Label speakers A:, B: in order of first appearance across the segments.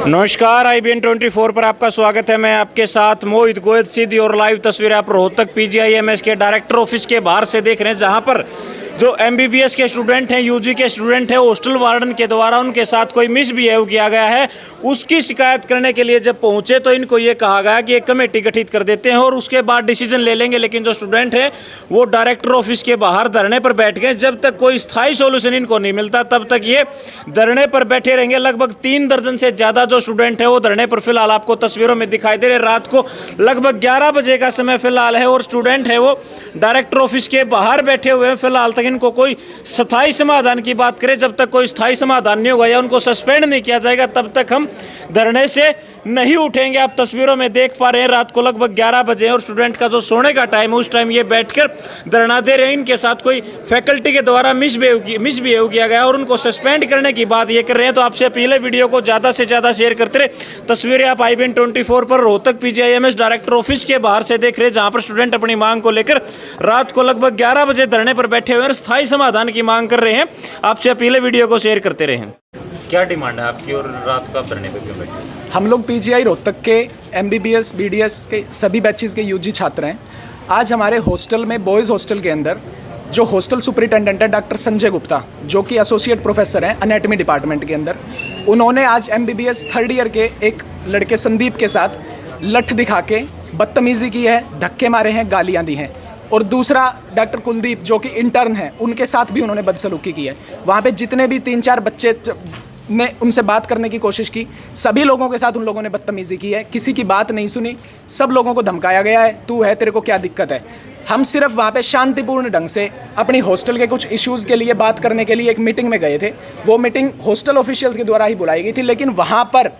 A: नमस्कार, IBN 24 पर आपका स्वागत है। मैं आपके साथ मोहित गोयत सीधी और लाइव तस्वीर आप रोहतक PGIMS के डायरेक्टर ऑफिस के बाहर से देख रहे हैं, जहां पर जो MBBS के स्टूडेंट हैं, UG के स्टूडेंट हैं, हॉस्टल वार्डन के द्वारा उनके साथ कोई मिसबिहेव किया गया है। उसकी शिकायत करने के लिए जब पहुंचे तो इनको ये कहा गया कि एक कमेटी गठित कर देते हैं और उसके बाद डिसीजन ले लेंगे। लेकिन जो स्टूडेंट है वो डायरेक्टर ऑफिस के बाहर धरने पर बैठ गए। जब तक कोई स्थायी सोल्यूशन इनको नहीं मिलता तब तक ये धरने पर बैठे रहेंगे। लगभग 3 दर्जन से ज़्यादा जो स्टूडेंट है वो धरने पर फिलहाल आपको तस्वीरों में दिखाई दे रहे। रात को लगभग 11 बजे का समय फिलहाल है और स्टूडेंट है वो डायरेक्टर ऑफिस के बाहर बैठे हुए हैं। फिलहाल तक इनको कोई स्थायी समाधान की बात करें, जब तक कोई स्थायी समाधान नहीं होगा या उनको सस्पेंड नहीं किया जाएगा तब तक हम धरने से नहीं उठेंगे। आप तस्वीरों में देख पा रहे हैं रात को लगभग 11 बजे और स्टूडेंट का जो सोने का टाइम है उस टाइम ये बैठकर धरना दे रहे हैं। इनके साथ कोई फैकल्टी के द्वारा मिसबिहेव किया गया और उनको सस्पेंड करने की बात ये कर रहे हैं। तो आपसे अपील है, वीडियो को ज़्यादा से ज़्यादा शेयर करते रहे। तस्वीरें आप IBN 24 पर रोहतक PGIMS डायरेक्टर ऑफिस के बाहर से देख रहे हैं, जहाँ पर स्टूडेंट अपनी मांग को लेकर रात को लगभग 11 बजे धरने पर बैठे हुए और स्थायी समाधान की मांग कर रहे हैं। आपसे अपील है, वीडियो को शेयर करते रहें। क्या डिमांड है आपकी और रात को आप धरने पर क्यों बैठे?
B: हम लोग PGI रोहतक के MBBS BDS के सभी बैचेस के UG छात्र हैं। आज हमारे हॉस्टल में बॉयज़ हॉस्टल के अंदर जो हॉस्टल सुपरिटेंडेंट है डॉक्टर संजय गुप्ता, जो कि एसोसिएट प्रोफेसर हैं एनाटॉमी डिपार्टमेंट के अंदर, उन्होंने आज MBBS 3rd ईयर के एक लड़के संदीप के साथ लठ दिखा के बदतमीज़ी की है, धक्के मारे हैं, गालियाँ दी हैं। और दूसरा डॉक्टर कुलदीप जो कि इंटर्न है, उनके साथ भी उन्होंने बदसलूकी की है। वहाँ पे जितने भी 3-4 बच्चे ने उनसे बात करने की कोशिश की, सभी लोगों के साथ उन लोगों ने बदतमीज़ी की है। किसी की बात नहीं सुनी, सब लोगों को धमकाया गया है, तू है, तेरे को क्या दिक्कत है। हम सिर्फ वहाँ पे शांतिपूर्ण ढंग से अपनी हॉस्टल के कुछ इश्यूज़ के लिए बात करने के लिए एक मीटिंग में गए थे। वो मीटिंग हॉस्टल ऑफिशियल्स के द्वारा ही बुलाई गई थी, लेकिन वहाँ पर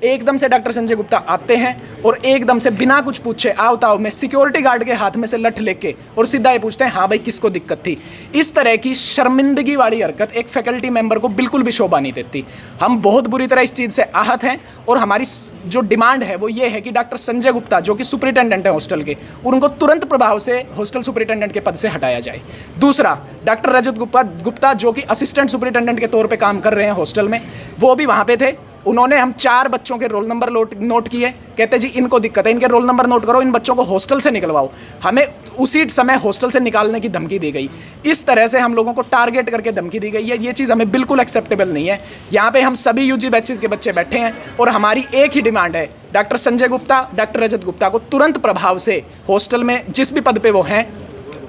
B: एकदम से डॉक्टर संजय गुप्ता आते हैं और एकदम से बिना कुछ पूछे आओ ताओ में सिक्योरिटी गार्ड के हाथ में से लठ लेके और सीधा ये पूछते हैं, हाँ भाई किसको दिक्कत थी। इस तरह की शर्मिंदगी वाली हरकत एक फैकल्टी मेंबर को बिल्कुल भी शोभा नहीं देती। हम बहुत बुरी तरह इस चीज़ से आहत हैं और हमारी जो डिमांड है वो ये है कि डॉक्टर संजय गुप्ता जो कि सुपरिटेंडेंट है हॉस्टल के, उनको तुरंत प्रभाव से हॉस्टल सुपरिटेंडेंट के पद से हटाया जाए। दूसरा, डॉक्टर रजत गुप्ता जो कि असिस्टेंट सुपरिटेंडेंट के तौर पर काम कर रहे हैं हॉस्टल में, वो भी वहाँ पे थे। उन्होंने हम 4 बच्चों के रोल नंबर नोट किए, कहते जी इनको दिक्कत है, इनके रोल नंबर नोट करो, इन बच्चों को हॉस्टल से निकलवाओ। हमें उसी समय हॉस्टल से निकालने की धमकी दी गई। इस तरह से हम लोगों को टारगेट करके धमकी दी गई है। ये चीज़ हमें बिल्कुल एक्सेप्टेबल नहीं है। यहाँ पे हम सभी UG बैचेस के बच्चे बैठे हैं और हमारी एक ही डिमांड है, डॉक्टर संजय गुप्ता, डॉक्टर रजत गुप्ता को तुरंत प्रभाव से हॉस्टल में जिस भी पद पर वो हैं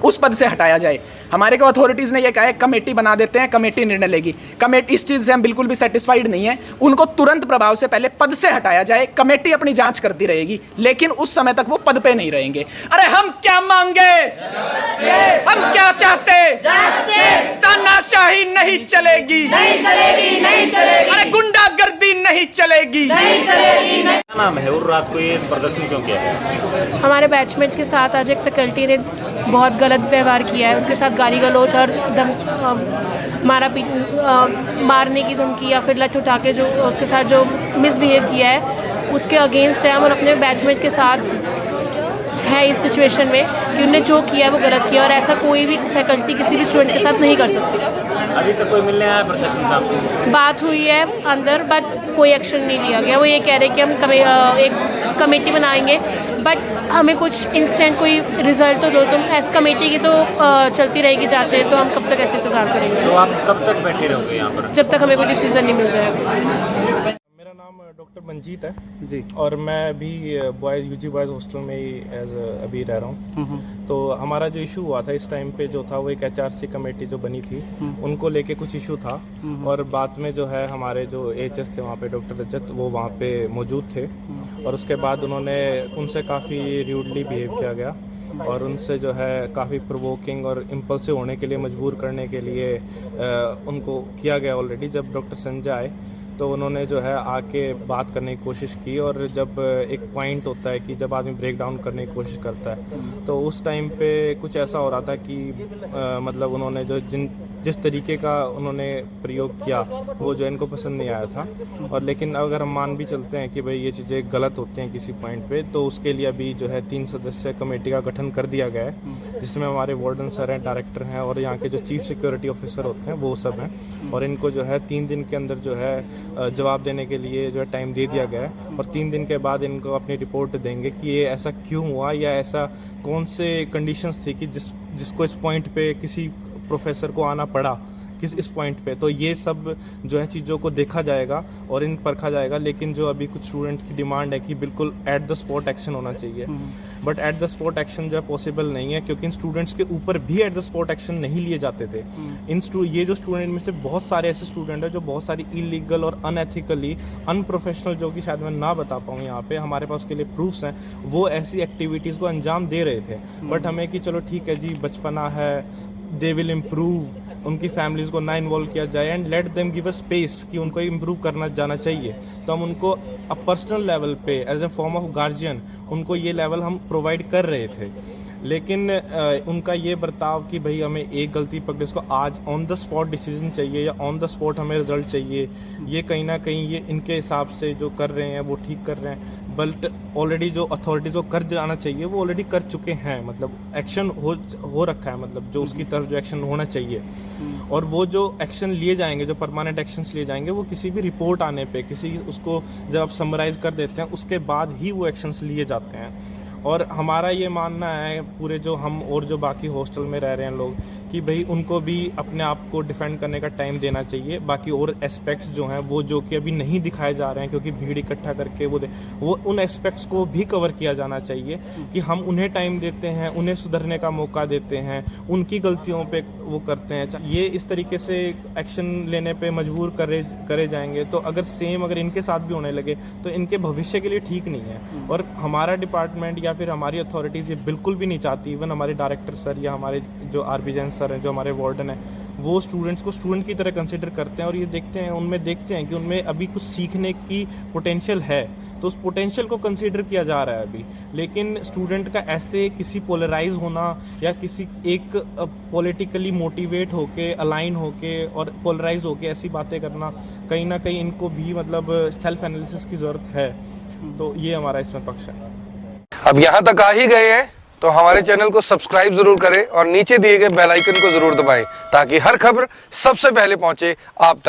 B: उस पद से हटाया जाए। हमारे को अथॉरिटीज़ ने यह कहा है कमेटी बना देते हैं, कमेटी निर्णय लेगी। कमेटी, इस चीज़ से हम बिल्कुल भी सेटिस्फाइड नहीं है। उनको तुरंत प्रभाव से पहले पद से हटाया जाए। कमेटी अपनी जांच करती रहेगी, लेकिन उस समय तक वो पद पे नहीं रहेंगे। अरे हम क्या मांगे, हम क्या चाहते? तानाशाही नहीं चलेगी, नहीं चलेगी, नहीं चलेगी। अरे गुंडागर्दी नहीं चलेगी, नहीं चलेगी।
A: क्या नाम है और रात को ये प्रदर्शन क्यों किया गया?
C: हमारे बैचमेट के साथ आज एक फैकल्टी ने बहुत गलत व्यवहार किया है। उसके साथ गाली गलौज और मारने की धमकी या फिर लठ उठा के जो उसके साथ जो मिसबिहेव किया है उसके अगेंस्ट है। हम अपने बैचमेट के साथ है इस सिचुएशन में कि उन्होंने जो किया है वो गलत किया और ऐसा कोई भी फैकल्टी किसी भी स्टूडेंट के साथ नहीं कर सकती।
A: अभी तक कोई मिलने आया प्रशासन का?
C: बात हुई है अंदर, बट कोई एक्शन नहीं लिया गया। वो ये कह रहे हैं कि हम एक कमेटी बनाएंगे, बट हमें कुछ इंस्टेंट कोई रिजल्ट तो दो। तुम ऐसी कमेटी की तो चलती रहेगी जांचें, तो हम कब तक ऐसे इंतजार करेंगे?
A: तो आप कब तक बैठे रहोगे यहाँ पर?
C: जब तक हमें कोई डिसीजन नहीं मिल जाएगा।
D: मेरा नाम डॉक्टर मंजीत है जी, और मैं भी UG बॉयज़ हॉस्टल में ही अभी रह रहा हूँ। तो हमारा जो इशू हुआ था इस टाइम पे जो था वो एक HRC कमेटी जो बनी थी उनको लेके कुछ इशू था। और बाद में जो है हमारे जो HS थे वहाँ पे डॉक्टर रजत, वो वहाँ पे मौजूद थे और उसके बाद उनसे काफ़ी र्यूडली बिहेव किया गया और उनसे जो है काफ़ी प्रोवोकिंग और इम्पल्सिव होने के लिए मजबूर करने के लिए उनको किया गया ऑलरेडी। जब डॉक्टर संजय आए तो उन्होंने जो है आके बात करने की कोशिश की और जब एक पॉइंट होता है कि जब आदमी ब्रेक डाउन करने की कोशिश करता है तो उस टाइम पे कुछ ऐसा हो रहा था कि मतलब उन्होंने जो जिन जिस तरीके का उन्होंने प्रयोग किया वो जो इनको पसंद नहीं आया था। और लेकिन अगर हम मान भी चलते हैं कि भाई ये चीज़ें गलत होती हैं किसी पॉइंट पे, तो उसके लिए अभी जो है 3 सदस्य कमेटी का गठन कर दिया गया है, जिसमें हमारे वार्डन सर हैं, डायरेक्टर हैं और यहाँ के जो चीफ सिक्योरिटी ऑफिसर होते हैं वो सब हैं। और इनको जो है 3 दिन के अंदर जो है जवाब देने के लिए जो है टाइम दे दिया गया है, और 3 दिन के बाद इनको अपनी रिपोर्ट देंगे कि ये ऐसा क्यों हुआ या ऐसा कौन से कंडीशंस थी कि जिसको इस पॉइंट पे किसी प्रोफेसर को आना पड़ा किस इस पॉइंट पे। तो ये सब जो है चीज़ों को देखा जाएगा और इन परखा जाएगा। लेकिन जो अभी कुछ स्टूडेंट की डिमांड है कि बिल्कुल एट द स्पॉट एक्शन होना चाहिए, but at the spot action जो है पॉसिबल नहीं है, क्योंकि इन स्टूडेंट्स के ऊपर भी एट द स्पॉट एक्शन नहीं लिए जाते थे। ये जो स्टूडेंट में से बहुत सारे ऐसे स्टूडेंट हैं जो बहुत सारी इलीगल और अनएथिकली अनप्रोफेशनल, जो कि शायद मैं ना बता पाऊँ यहाँ पे, हमारे पास उसके लिए प्रूफ्स हैं, वो ऐसी एक्टिविटीज़ को अंजाम दे रहे थे। बट हमें कि चलो ठीक है जी, बचपना है, दे विल इम्प्रूव, उनकी फैमिलीज को ना इन्वॉल्व किया जाए and let them give a space कि उनको इम्प्रूव करना जाना चाहिए। तो हम उनको अ पर्सनल लेवल पे as a form of guardian उनको ये लेवल हम प्रोवाइड कर रहे थे। लेकिन उनका ये बर्ताव कि भाई हमें एक गलती पकड़े, उसको आज ऑन द स्पॉट डिसीजन चाहिए या ऑन द स्पॉट हमें रिजल्ट चाहिए, ये कहीं ना कहीं ये इनके हिसाब से जो कर रहे हैं वो ठीक कर रहे हैं। बट ऑलरेडी जो अथॉरिटीज़ को कर जाना चाहिए वो ऑलरेडी कर चुके हैं, मतलब एक्शन हो रखा है, मतलब जो उसकी तरफ जो एक्शन होना चाहिए। और वो जो एक्शन लिए जाएंगे, जो परमानेंट एक्शंस लिए जाएंगे, वो किसी भी रिपोर्ट आने पे, किसी उसको जब आप समराइज कर देते हैं उसके बाद ही वो एक्शंस लिए जाते हैं। और हमारा ये मानना है पूरे जो हम और जो बाकी हॉस्टल में रह रहे हैं लोग कि भाई उनको भी अपने आप को डिफेंड करने का टाइम देना चाहिए। बाकी और एस्पेक्ट्स जो हैं वो जो कि अभी नहीं दिखाए जा रहे हैं क्योंकि भीड़ इकट्ठा करके वो उन एस्पेक्ट्स को भी कवर किया जाना चाहिए कि हम उन्हें टाइम देते हैं, उन्हें सुधरने का मौका देते हैं, उनकी गलतियों पे वो करते हैं। ये इस तरीके से एक्शन लेने पे मजबूर करे जाएंगे तो अगर इनके साथ भी होने लगे तो इनके भविष्य के लिए ठीक नहीं है। और हमारा डिपार्टमेंट या फिर हमारी अथॉरिटीज़ ये बिल्कुल भी नहीं चाहती, इवन हमारे डायरेक्टर सर या हमारे जो आरबी जैन सर हैं, जो हमारे वार्डन हैं, वो स्टूडेंट्स को स्टूडेंट की तरह कंसिडर करते हैं और ये देखते हैं कि उनमें अभी कुछ सीखने की पोटेंशियल है, तो उस पोटेंशियल को कंसीडर किया जा रहा है अभी। लेकिन स्टूडेंट का ऐसे किसी पोलराइज होना या किसी एक पॉलिटिकली मोटिवेट होके, अलाइन होके और पोलराइज होके ऐसी बातें करना, कहीं ना कहीं इनको भी मतलब सेल्फ एनालिसिस की ज़रूरत है। तो ये हमारा इसमें पक्ष है।
E: अब यहाँ तक आ ही गए हैं तो हमारे चैनल को सब्सक्राइब जरूर करें और नीचे दिए गए बेल आइकन को जरूर दबाएं ताकि हर खबर सबसे पहले पहुंचे आप तक।